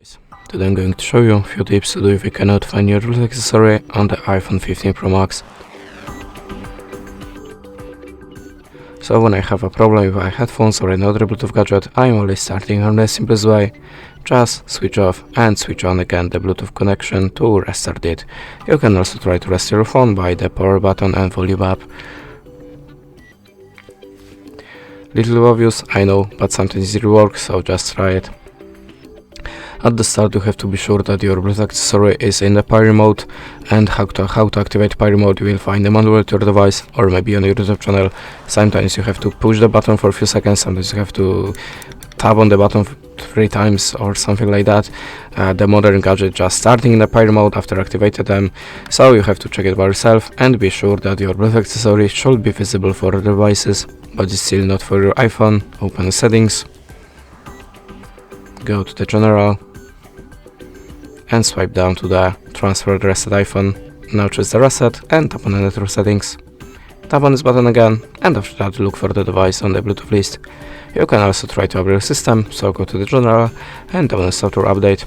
Today I'm going to show you a few tips to do if you cannot find your Bluetooth accessory on the iPhone 15 Pro Max. So when I have a problem with my headphones or another Bluetooth gadget, I'm always starting on the simplest way. Just switch off and switch on again the Bluetooth connection to restart it. You can also try to restart your phone by the power button and volume up. Little obvious, I know, but sometimes it works, so just try it. At the start you have to be sure that your Bluetooth accessory is in the Pyre mode, and how to activate Pyre mode you will find the manual to your device or maybe on your YouTube channel. Sometimes you have to push the button for a few seconds, sometimes you have to tap on the button 3 times or something like that. The modern gadget just starting in the Pyre mode after activated them, so you have to check it by yourself and be sure that your Bluetooth accessory should be visible for the devices, but it's still not for your iPhone. Open the settings, go to the general and swipe down to the transfer the reset iPhone. Now choose the reset and tap on the network settings. Tap on this button again, and after that look for the device on the Bluetooth list. You can also try to upgrade your system, so go to the general and tap on the software update.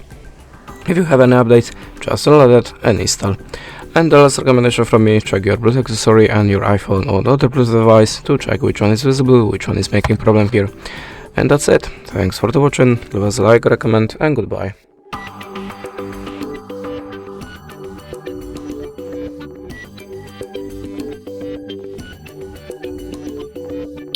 If you have any updates, just download it and install. And the last recommendation from me, check your Bluetooth accessory and your iPhone or other Bluetooth device to check which one is visible, which one is making problem here. And that's it. Thanks for watching, leave us a like, recommend, and goodbye.